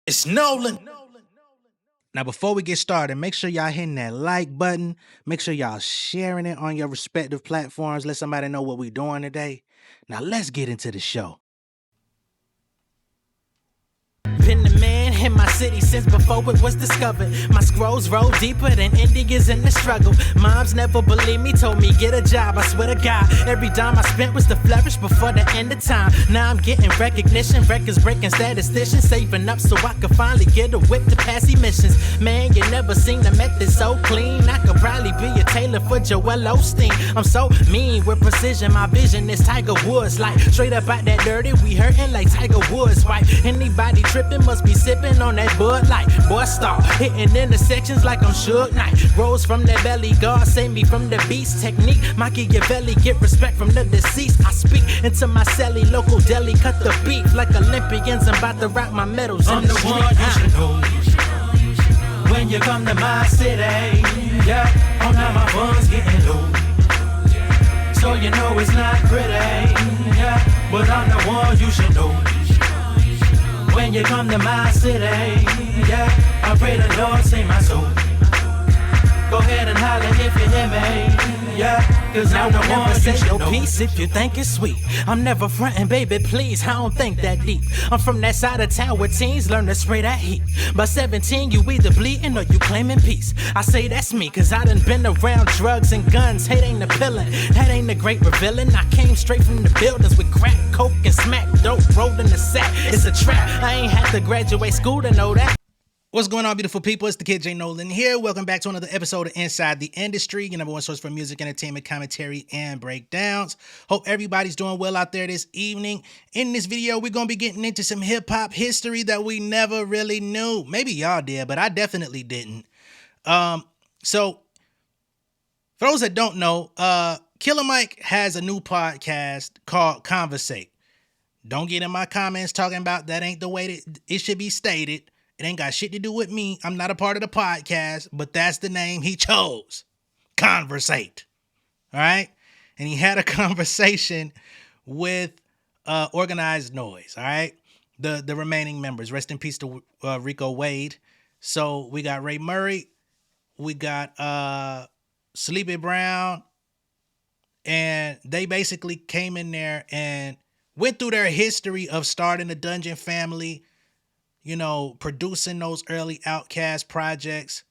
It's Nolan. Now, before we get started, make sure y'all hitting that like button. Make sure y'all sharing it on your respective platforms. Let somebody know what we're doing today. Now, let's get into the show. Been the man in my city since before it was discovered. My scrolls roll deeper than Indians in the struggle. Moms never believed me, told me get a job. I swear to God, every dime I spent was to flourish before the end of time. Now I'm getting recognition, records breaking statisticians, saving up so I could finally get a whip to pass emissions. Man, you never seen the method so clean. I could probably be a tailor for Joel Osteen. I'm so mean with precision, my vision is Tiger Woods. Like straight up out that dirty, we hurting like Tiger Woods. Right? Anybody tripping must be sipping on that Bud Light. Boy, start hitting intersections like I'm Suge Knight. Rose from that belly, God save me from the beast technique. Machiavelli, get respect from the deceased. I speak into my celly, local deli, cut the beef like Olympians. I'm about to rock my medals in the street. You should know when you come to my city. Yeah, on how my funds getting low. So you know it's not pretty. Yeah, but I'm the one you should know. When you come to my city, yeah, I pray the Lord save my soul. Go ahead and holler if you hear me, yeah, cause I'm the one you Say should no know. peace if you think it's sweet. I'm never frontin', baby, please, I don't think that deep. I'm from that side of town where teens learn to spray that heat. By 17, you either bleeding or you claiming peace. I say that's me, cause I done been around drugs and guns. Hate ain't the pillin', that ain't the great revealing. I came straight from the buildings with crack, coke, and smack dope rolled in the sack. It's a trap, I ain't had to graduate school to know that. What's going on, beautiful people? It's the kid J Nolan here. Welcome back to another episode of Inside the Industry, your number one source for music, entertainment, commentary, and breakdowns. Hope everybody's doing well out there this evening. In this video, we're going to be getting into some hip-hop history that we never really knew. Maybe y'all did, but I definitely didn't. So, for those that don't know, Killer Mike has a new podcast called Conversate. Don't get in my comments talking about that ain't the way that it should be stated. It ain't got shit to do with me. I'm not a part of the podcast, but that's the name he chose. Conversate. All right? And he had a conversation with Organized Noize. All right? The remaining members. Rest in peace to Rico Wade. So we got Ray Murray. We got Sleepy Brown. And they basically came in there and went through their history of starting the Dungeon Family, you know, producing those early OutKast projects,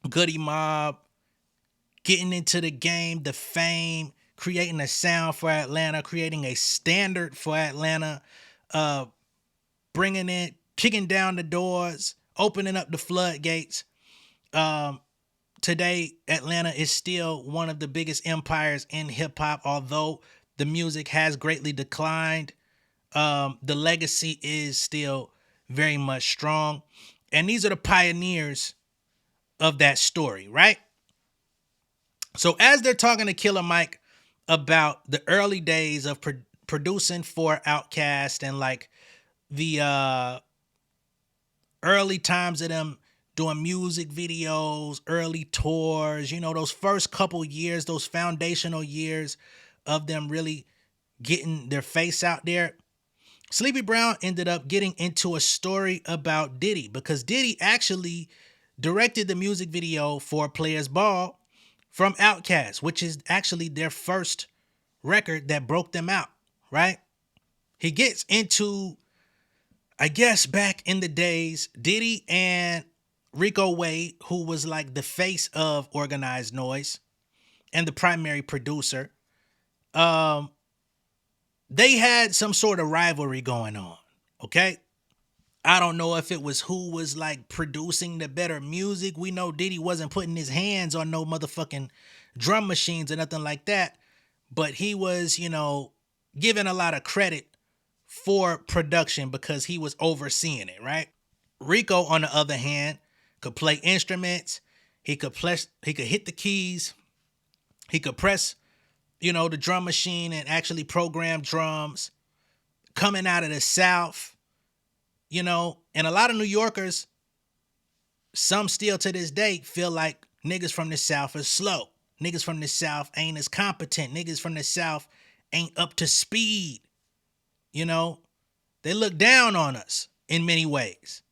Goody Mob, getting into the game, the fame, creating a sound for Atlanta, creating a standard for Atlanta, bringing in, kicking down the doors, opening up the floodgates. Today, Atlanta is still one of the biggest empires in hip hop, although the music has greatly declined. The legacy is still very much strong. And these are the pioneers of that story, right? So as they're talking to Killer Mike about the early days of producing for OutKast and like the early times of them doing music videos, early tours, you know, those first couple years, those foundational years of them really getting their face out there, Sleepy Brown ended up getting into a story about Diddy because Diddy actually directed the music video for Players Ball from OutKast, which is actually their first record that broke them out, right? He gets into, I guess, back in the days, Diddy and Rico Wade, who was like the face of Organized Noize and the primary producer, they had some sort of rivalry going on, okay? I don't know if it was who was like producing the better music. We know Diddy wasn't putting his hands on no motherfucking drum machines or nothing like that, but he was, you know, given a lot of credit for production because he was overseeing it, right? Rico, on the other hand, could play instruments. He could hit the keys. He could press, you know, the drum machine and actually program drums. Coming out of the South, you know, and a lot of New Yorkers, some still to this day feel like niggas from the South are slow. Niggas from the South ain't as competent. Niggas from the South ain't up to speed. You know, they look down on us in many ways.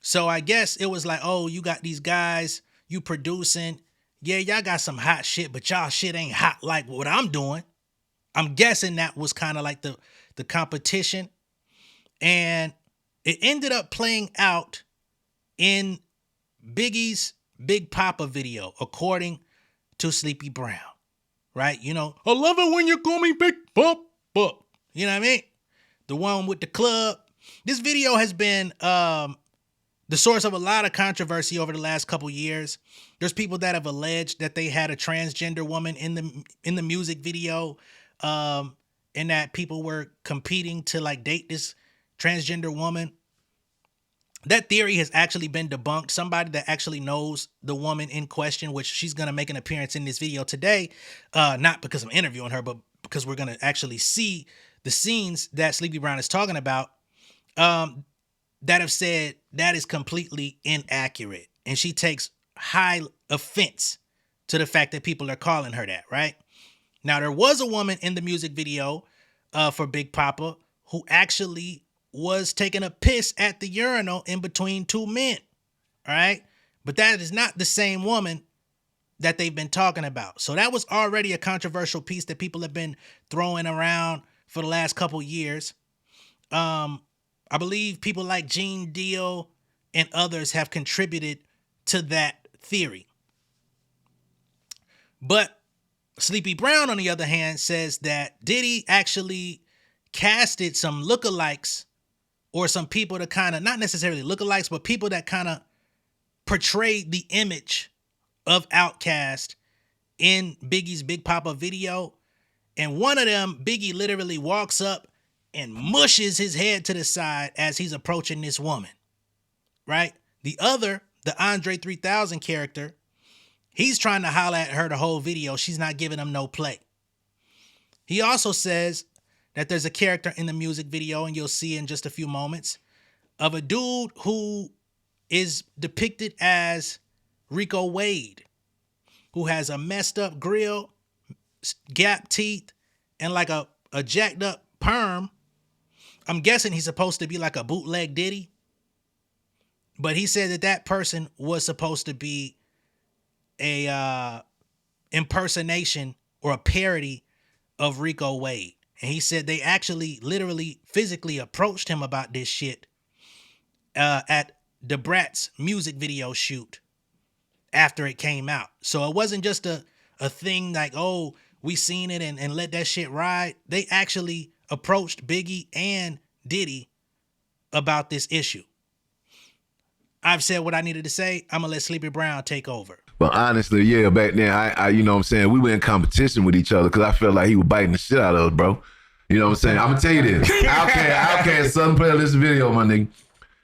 So I guess it was like, oh, you got these guys, you producing. Yeah, y'all got some hot shit, but y'all shit ain't hot like what I'm doing. I'm guessing that was kind of like the competition. And it ended up playing out in Biggie's Big Poppa video, according to Sleepy Brown. Right? You know, I love it when you call me Big Poppa. You know what I mean? The one with the club. This video has been the source of a lot of controversy over the last couple years. There's people that have alleged that they had a transgender woman in the music video, and that people were competing to like date this transgender woman. That theory has actually been debunked. Somebody that actually knows the woman in question, which she's going to make an appearance in this video today, not because I'm interviewing her, but because we're going to actually see the scenes that Sleepy Brown is talking about, that have said that is completely inaccurate. And she takes high offense to the fact that people are calling her that, right? Now, there was a woman in the music video for Big Poppa who actually was taking a piss at the urinal in between two men, all right? But that is not the same woman that they've been talking about. So that was already a controversial piece that people have been throwing around for the last couple years. I believe people like Gene Deal and others have contributed to that theory. But Sleepy Brown, on the other hand, says that Diddy actually casted some lookalikes, or some people that kind of, not necessarily lookalikes, but people that kind of portrayed the image of OutKast in Biggie's Big Poppa video. And one of them, Biggie literally walks up and mushes his head to the side as he's approaching this woman, right? The other, the Andre 3000 character, he's trying to holler at her the whole video. She's not giving him no play. He also says that there's a character in the music video, and you'll see in just a few moments, of a dude who is depicted as Rico Wade, who has a messed up grill, gap teeth, and like a jacked up perm. I'm guessing he's supposed to be like a bootleg Diddy. But he said that person was supposed to be a impersonation or a parody of Rico Wade. And he said they actually literally physically approached him about this shit at the Brat's music video shoot after it came out. So it wasn't just a thing like, oh, we seen it and let that shit ride. They actually approached Biggie and Diddy about this issue. I've said what I needed to say. I'm going to let Sleepy Brown take over. But honestly, yeah, back then, I you know what I'm saying, we were in competition with each other because I felt like he was biting the shit out of us, bro. You know what I'm saying? I'm going to tell you this. OutKast, Southern Playlist video, my nigga.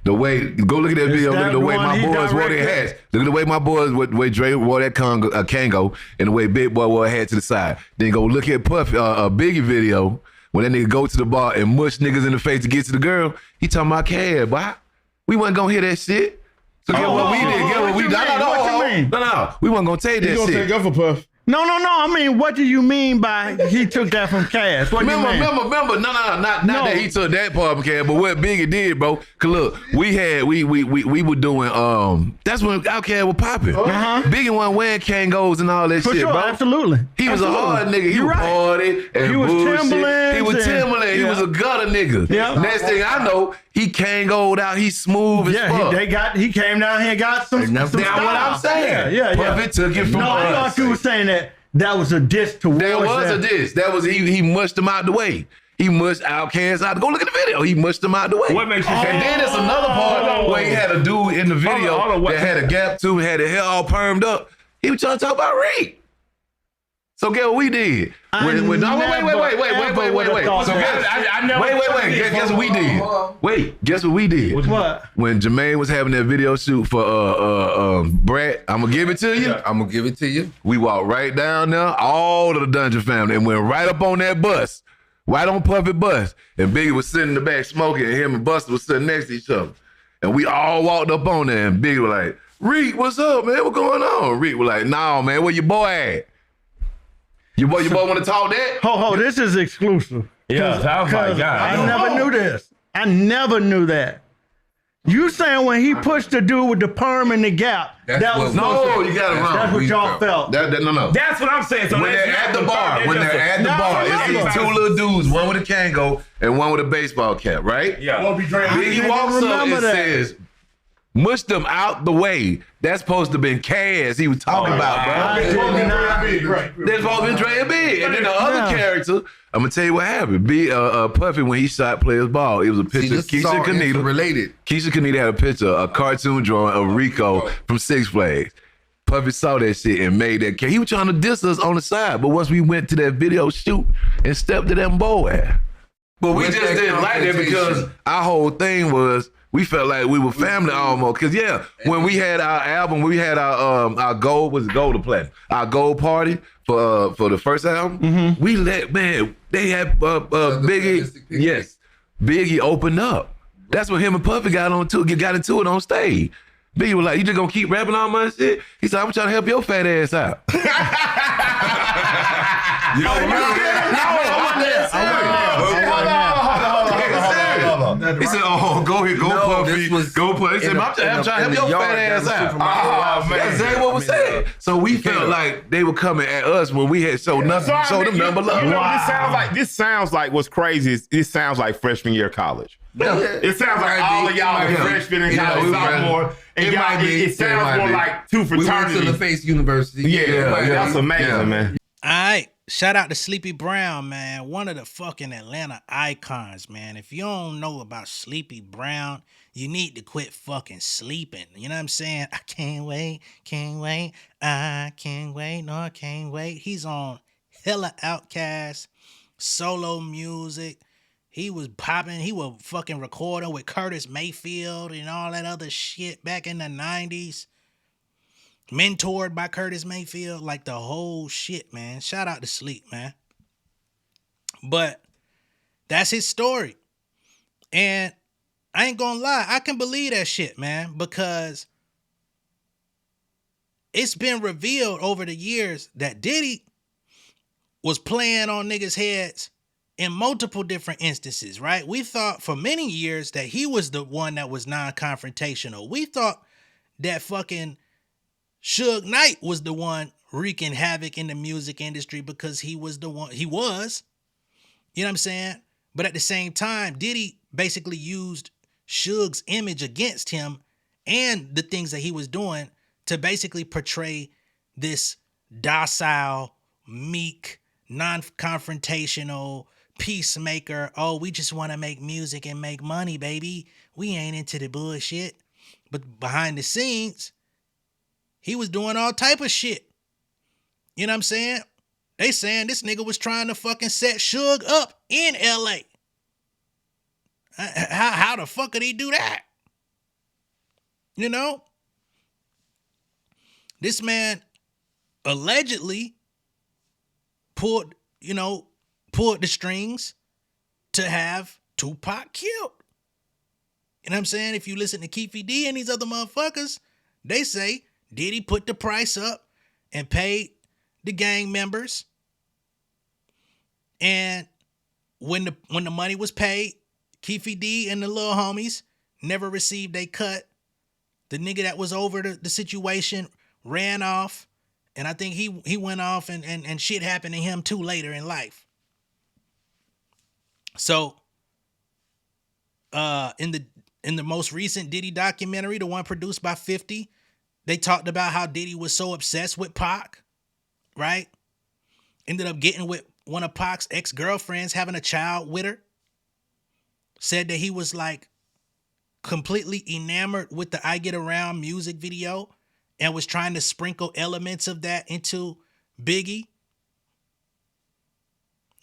The way, go look at that video, look at the way my boys wore their hats. Look at the way my boys, the way Dre wore that Kango, and the way Big Boi wore a hat to the side. Then go look at Puff, a Biggie video, when that nigga go to the bar and mush niggas in the face to get to the girl. He talking about cash, boy. We wasn't going to hear that shit. So get what we did. Get what we did. No. We wasn't going to take that shit. You going to take up for Puff? No. I mean, what do you mean by he took that from Cass? What remember, not that he took that part from Cass, but what Biggie did, bro. Cause look, we were doing that's when OutKast was popping. Biggie wasn't wearing Kangos and all that for shit, sure, bro. Absolutely. He was a hard nigga. He was party and he was bullshit. He was Timberland. Yeah. He was a gutter nigga. Yeah. Next thing I know, he Kangoed out. He smooth as fuck. He came down here and got some That's what I'm saying. Yeah. Puffy took it from us. I thought you were saying that was a diss towards That was a diss. That was he mushed him out the way. He mushed OutKast out. Go look at the video. He mushed him out the way. What makes you say And then there's another part where he had a dude in the video that had a gap tooth, had the hair all permed up. He was trying to talk about rape. So guess what we did? Wait. So guess what we did? Wait, guess what we did? What? When Jermaine was having that video shoot for Brat, I'm gonna give it to you. I'm gonna give it to you. We walked right down there, all of the Dungeon family, and went right up on that bus, right on Puffy bus. And Biggie was sitting in the back smoking, and him and Buster was sitting next to each other. And we all walked up on there, and Biggie was like, "Reek, what's up, man? What going on?" Reek was like, "Nah, man, where your boy at? Your boy want to talk that?" Ho, this is exclusive. Yeah, I was like, God, I never knew this. I never knew that. You saying when he pushed the dude with the perm and the gap, That's that was No, you got it wrong. that's what y'all felt. No. That's what I'm saying. So When they're at the bar, it's these two little dudes, one with a Kango and one with a baseball cap, right? Yeah. Biggie walks up and says, "Mush them out the way." That's supposed to have been Cass he was talking about, bro. That's supposed to have been Dre and Big. And then the other character, I'm gonna tell you what happened. Puffy, when he shot Players Ball, it was a picture of Keisha Kanita. Related. Keisha Kanita had a picture, a cartoon drawing of Rico from Six Flags. Puffy saw that shit and made that. He was trying to diss us on the side, but once we went to that video shoot and stepped to them boy, but we just didn't like that because our whole thing was we felt like we were family almost. Cause when we had our album, we had our gold, was it gold or platinum? Our gold party for the first album. We they had Biggie. Yes, Biggie opened up. That's when him and Puffy got into it on stage. Biggie was like, "You just gonna keep rapping all my shit?" He said, "I'm trying to help your fat ass out." You don't remember that? He said, "Oh, go ahead, go Puffy, go Puffy." He said, "I'm trying to help your fat ass out." That's exactly what was said. So we felt like they were coming at us when we had showed them number love. You know, this sounds like what's crazy is this sounds like freshman year of college. It sounds like all of y'all are freshmen and college, sophomore, and y'all. It sounds more like two fraternities. We went to LaFace University. Yeah, that's amazing, man. All right. Shout out to Sleepy Brown, man. One of the fucking Atlanta icons, man. If you don't know about Sleepy Brown, you need to quit fucking sleeping. You know what I'm saying? I can't wait. I can't wait. No, I can't wait. He's on hella OutKast, solo music. He was popping. He was fucking recording with Curtis Mayfield and all that other shit back in the 90s. Mentored by Curtis Mayfield, like the whole shit, man. Shout out to Sleep, man. But that's his story. And I ain't gonna lie, I can believe that shit, man, because it's been revealed over the years that Diddy was playing on niggas' heads in multiple different instances, right? We thought for many years that he was the one that was non-confrontational. We thought that fucking Suge Knight was the one wreaking havoc in the music industry because he was the one, you know what I'm saying? But at the same time, Diddy basically used Suge's image against him and the things that he was doing to basically portray this docile, meek, non-confrontational peacemaker. Oh, we just want to make music and make money, baby. We ain't into the bullshit. But behind the scenes, he was doing all type of shit. You know what I'm saying? They saying this nigga was trying to fucking set Suge up in LA. How the fuck could he do that? You know? This man allegedly pulled the strings to have Tupac killed. You know what I'm saying? If you listen to Keefy D and these other motherfuckers, they say Diddy put the price up and paid the gang members. And when the money was paid, Keefy D and the little homies never received a cut. The nigga that was over the situation ran off. And I think he went off and shit happened to him too later in life. So in the most recent Diddy documentary, the one produced by 50, they talked about how Diddy was so obsessed with Pac, right? Ended up getting with one of Pac's ex-girlfriends, having a child with her. Said that he was like completely enamored with the I Get Around music video and was trying to sprinkle elements of that into Biggie.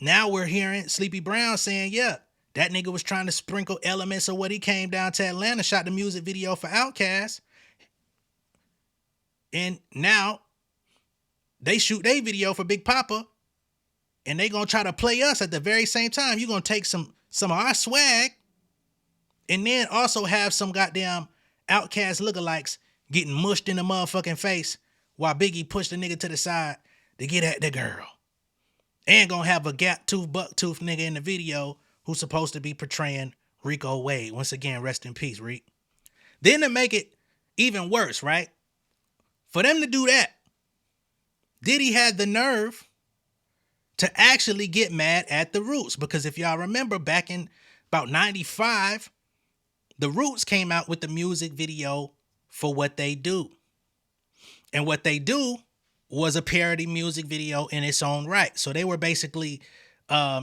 Now we're hearing Sleepy Brown saying, yeah, that nigga was trying to sprinkle elements of what he came down to Atlanta, shot the music video for OutKast. And now they shoot their video for Big Poppa and they gonna try to play us at the very same time. You're gonna take some of our swag and then also have some goddamn OutKast lookalikes getting mushed in the motherfucking face while Biggie pushed the nigga to the side to get at the girl. And gonna have a gap tooth, buck tooth nigga in the video who's supposed to be portraying Rico Wade. Once again, rest in peace, Reek. Then to make it even worse, right? For them to do that, Diddy had the nerve to actually get mad at the Roots. Because if y'all remember back in about 95, the Roots came out with the music video for What They Do. And What They Do was a parody music video in its own right. So they were basically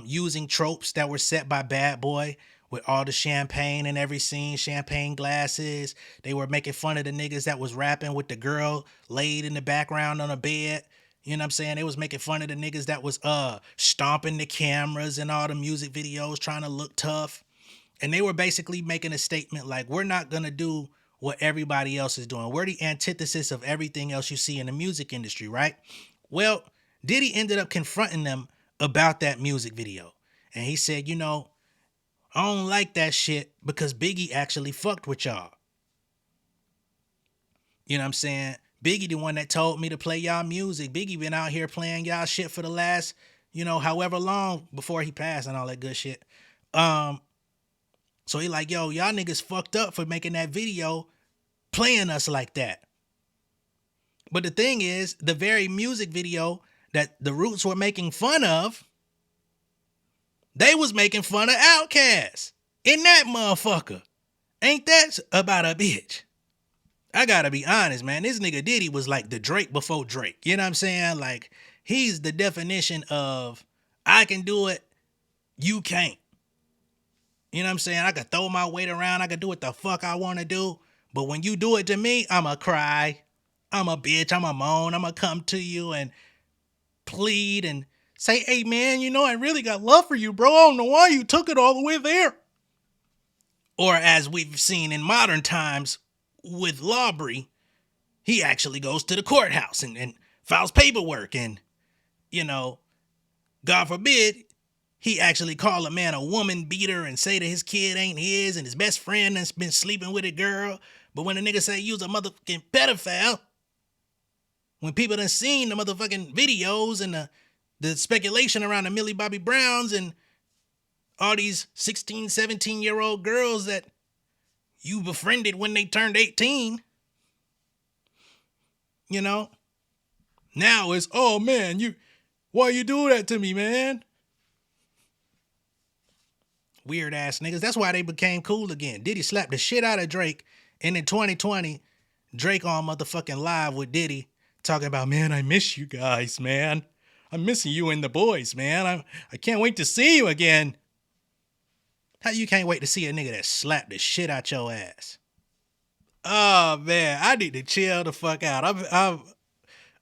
using tropes that were set by Bad Boy with all the champagne in every scene, champagne glasses. They were making fun of the niggas that was rapping with the girl laid in the background on a bed. You know what I'm saying? They was making fun of the niggas that was stomping the cameras and all the music videos trying to look tough. And they were basically making a statement like, we're not going to do what everybody else is doing. We're the antithesis of everything else you see in the music industry, right? Well, Diddy ended up confronting them about that music video. And he said, you know, I don't like that shit because Biggie actually fucked with y'all. You know what I'm saying? Biggie the one that told me to play y'all music. Biggie been out here playing y'all shit for the last, you know, however long before he passed and all that good shit. So he like, yo, y'all niggas fucked up for making that video playing us like that. But the thing is, the very music video that the Roots were making fun of, they was making fun of OutKast in that motherfucker. Ain't that about a bitch? I gotta be honest, man. This nigga Diddy was like the Drake before Drake. You know what I'm saying? Like, he's the definition of, I can do it, you can't. You know what I'm saying? I can throw my weight around. I can do what the fuck I want to do. But when you do it to me, I'ma cry. I'm a bitch. I'ma moan. I'ma come to you and plead and say, hey, man, you know, I really got love for you, bro. I don't know why you took it all the way there. Or as we've seen in modern times with Lawbury, he actually goes to the courthouse and files paperwork. And, you know, God forbid, he actually call a man a woman beater and say that his kid ain't his and his best friend that's been sleeping with a girl. But when a nigga say you's a motherfucking pedophile, when people done seen the motherfucking videos and the speculation around the Millie Bobby Browns and all these 16, 17-year-old girls that you befriended when they turned 18, you know, now it's, oh man, why you do that to me, man? Weird ass niggas. That's why they became cool again. Diddy slapped the shit out of Drake. And in 2020, Drake on motherfucking live with Diddy talking about, man, I miss you guys, man. I'm missing you and the boys, man. I can't wait to see you again. How you can't wait to see a nigga that slapped the shit out your ass? Oh man, I need to chill the fuck out.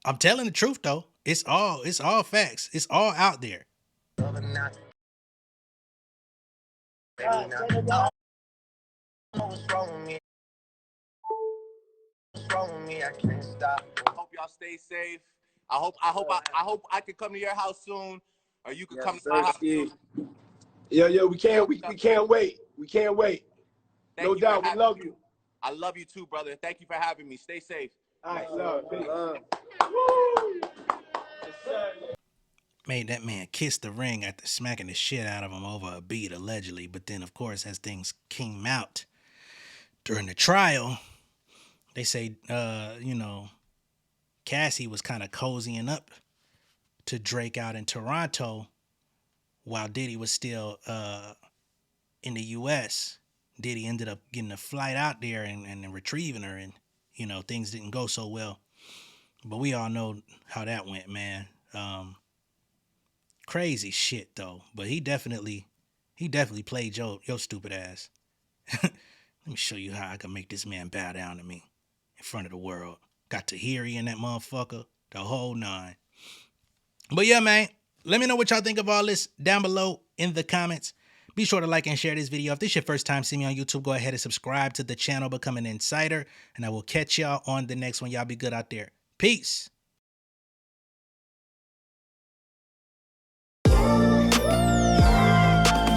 I'm telling the truth though. It's all facts. It's all out there. I can't stop. Hope y'all stay safe. I hope I can come to your house soon, or you can come to my house soon. Yo, we can't wait. We can't wait. No doubt, we love you. I love you too, brother. Thank you for having me. Stay safe. All right, love. Made that man kiss the ring after smacking the shit out of him over a beat, allegedly. But then, of course, as things came out during the trial, they say, you know, Cassie was kind of cozying up to Drake out in Toronto while Diddy was still in the U.S. Diddy ended up getting a flight out there and retrieving her, and, you know, things didn't go so well. But we all know how that went, man. Crazy shit, though. But he definitely played your stupid ass. Let me show you how I can make this man bow down to me in front of the world. Got Tahiri in that motherfucker, the whole nine. But yeah, man, let me know what y'all think of all this down below in the comments. Be sure to like and share this video. If this is your first time seeing me on YouTube, go ahead and subscribe to the channel, become an insider, and I will catch y'all on the next one. Y'all be good out there. Peace.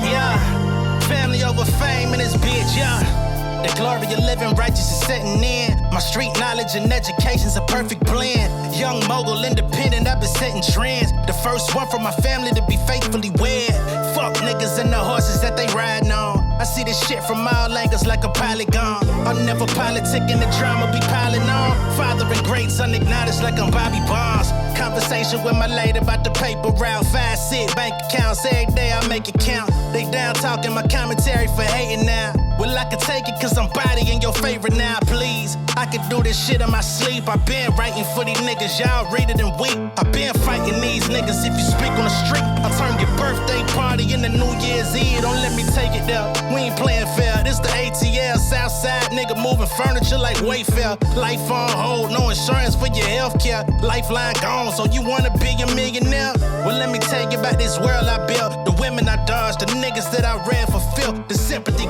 Yeah, family over fame in this bitch, yeah. The the glory of living righteous is setting in. My street knowledge and education's a perfect blend. Young mogul, independent, I've been setting trends. The first one from my family to be faithfully wed. Fuck niggas and the horses that they riding on. I see this shit from all angles like a polygon. I'm never politicking, the drama be piling on. Father and greats unacknowledged like I'm Bobby Bonds. Conversation with my lady about the paper route. 5 sit bank accounts, every day I make it count. They down talking my commentary for hating now. Well, I can take it cause I'm bodying your favorite now, please. I could do this shit in my sleep. I been writing for these niggas, y'all read it and weep. I been fighting these niggas if you speak on the street. I'll turn your birthday party into New Year's Eve. Don't let me take it there. We ain't playing fair. This the ATL, Southside nigga moving furniture like Wayfair. Life on hold, no insurance for your healthcare. Lifeline gone, so you wanna be a millionaire? Well, let me tell you about this world I built. The women I dodged, the niggas that I read for filth. The sympathy